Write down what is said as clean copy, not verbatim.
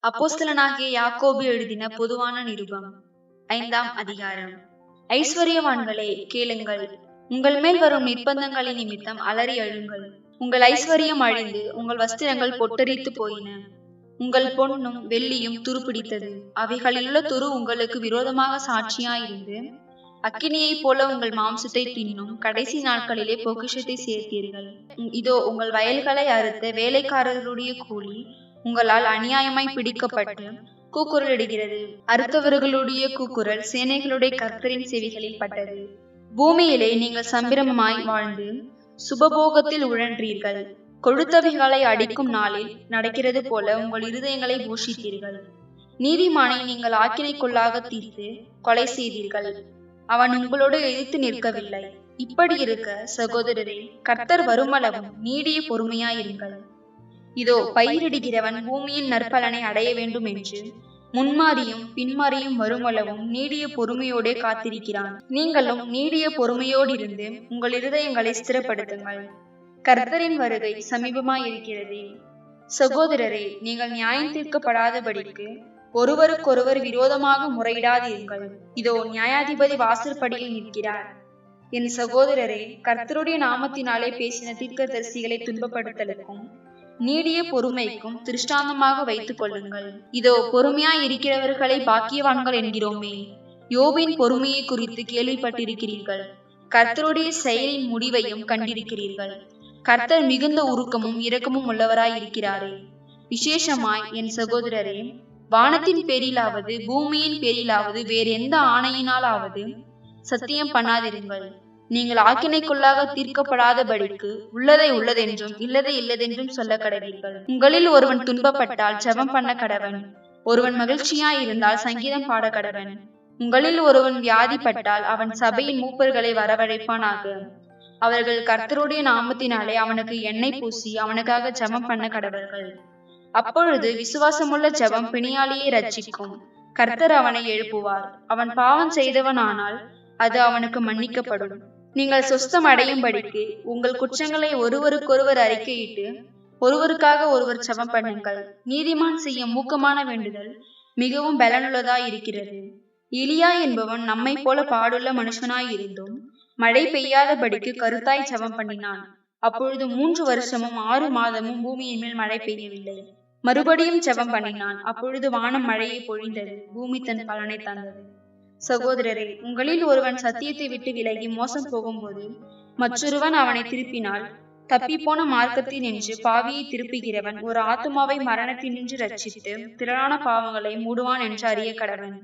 அப்போஸ்தலனாகிய யாக்கோபு எழுதின பொதுவான நிருபம் 5ஆம் அதிகாரம். ஐஸ்வரியவான்களே கேளுங்கள், உங்கள் மேல் வரும் நிர்பந்தங்களின் நிமித்தம் அலறி அழுங்கள். உங்கள் ஐஸ்வர்யம் அழிந்து உங்கள் வஸ்திரங்கள் பொட்டரித்து போயின. உங்கள் பொன்னும் வெள்ளியும் துருப்பிடித்தது. அவைகளிலுள்ள துரு உங்களுக்கு விரோதமாக சாட்சியாயிருந்து அக்கினியைப் போல உங்கள் மாம்சத்தை தின்னும். கடைசி நாட்களிலே பொக்கிஷத்தை சேர்த்தீர்கள். இதோ உங்கள் வயல்களை அறுத்த வேலைக்காரர்களுடைய கூலி உங்களால் அநியாயமாய் பிடிக்கப்பட்டு கூக்குரலிடுகிறது. அறுத்தவர்களுடைய கூக்குரல் சேனைகளுடைய கர்த்தரின் செவிகளில் பட்டது. பூமியிலே நீங்கள் சம்பிரமமாய் வாழ்ந்து சுபபோகத்தில் உழன்றீர்கள். கொழுத்தவைகளை அடிக்கும் நாளில் நடக்கிறது போல உங்கள் இருதயங்களை பூஷித்தீர்கள். நீதிமானை நீங்கள் ஆக்கினைக்குள்ளாக தீர்த்து கொலை செய்தீர்கள். அவன் உங்களோடு எதிர்த்து நிற்கவில்லை. இப்படி இருக்க சகோதரரே, கர்த்தர் வருமளவும் நீடிய பொறுமையாயிருங்கள். இதோ பயிரிடுகிறவன் பூமியின் நற்பலனை அடைய வேண்டும் என்று முன்மாரியும் பின்மாரியும் வருமளவும் நீடிய பொறுமையோடே காத்திருக்கிறான். நீங்களும் நீடிய பொறுமையோடு இருந்து உங்கள் இருதயங்களை ஸ்திரப்படுத்துங்கள். கர்த்தரின் வருகை சமீபமாயிருக்கிறதே. சகோதரரே, நீங்கள் நியாயம் தீர்க்கப்படாதபடிக்கு ஒருவருக்கொருவர் விரோதமாக முறையிடாதீர்கள். இதோ நியாயாதிபதி வாசற்படியில் நிற்கிறார். என் சகோதரரே, கர்த்தருடைய நாமத்தினாலே பேசின தீர்க்கதரிசிகளை துன்பப்படுத்தலுக்கும் நீடிய பொறுமைக்கும் திருஷ்டாந்தமாக வைத்துக் கொள்ளுங்கள். இதோ பொறுமையாய் இருக்கிறவர்களை பாக்கியவான்கள் என்கிறோமே. யோபின் பொறுமையை குறித்து கேள்விப்பட்டிருக்கிறீர்கள். கர்த்தருடைய செயலின் முடிவையும் கண்டிருக்கிறீர்கள். கர்த்தர் மிகுந்த உருக்கமும் இரக்கமும் உள்ளவராய் இருக்கிறாரே. விசேஷமாய் என் சகோதரரே, வானத்தின் பேரிலாவது பூமியின் பேரிலாவது வேறு எந்த ஆணையினாலாவது சத்தியம் பண்ணாதிருங்கள். நீங்கள் ஆக்கினைக்குள்ளாக தீர்க்கப்படாதபடிக்கு உள்ளதை உள்ளதென்றும் இல்லதை இல்லதென்றும் சொல்ல கடவீர்கள். உங்களில் ஒருவன் துன்பப்பட்டால் ஜெபம் பண்ண கடவன். ஒருவன் மகிழ்ச்சியாயிருந்தால் சங்கீதம் பாட கடவன். உங்களில் ஒருவன் வியாதிப்பட்டால் அவன் சபையின் மூப்பர்களை வரவழைப்பானாக. அவர்கள் கர்த்தருடைய நாமத்தினாலே அவனுக்கு எண்ணெய் பூசி அவனுக்காக ஜெபம் பண்ண கடவர்கள். அப்பொழுது விசுவாசமுள்ள ஜெபம் பிணியாளியை ரட்சிக்கும். கர்த்தர் அவனை எழுப்புவார். அவன் பாவம் செய்தவனானால் அது அவனுக்கு மன்னிக்கப்படும். நீங்கள் சொஸ்தம் அடையும்படிக்கு உங்கள் குற்றங்களை ஒருவருக்கொருவர் அறிக்கையிட்டு ஒருவருக்காக ஒருவர் ஜெபம் பண்ணுங்கள். நீதிமான் செய்ய மூக்கமான வேண்டுதல் மிகவும் பலனுள்ளதாய் இருக்கிறது. எலியா என்பவன் நம்மை போல பாடுள்ள மனுஷனாயிருந்தும் மழை பெய்யாதபடிக்கு கருத்தாய் ஜெபம் பண்ணினான். அப்பொழுது 3 வருஷமும் 6 மாதமும் பூமியின் மேல் மழை பெய்யவில்லை. மறுபடியும் ஜெபம் பண்ணினான். அப்பொழுது வானம் மழையை பொழிந்தது. பூமி தன் பலனை தந்தது. சகோதரரே, உங்களில் ஒருவன் சத்தியத்தை விட்டு விலகி மோசம் போகும்போது மற்றொருவன் அவனை திருப்பினால், தப்பிப்போன மார்க்கத்தில் நின்று பாவியை திருப்புகிறவன் ஒரு ஆத்துமாவை மரணத்தினின்று ரட்சித்து திரளான பாவங்களை மூடுவான் என்று அறிய கடவன்.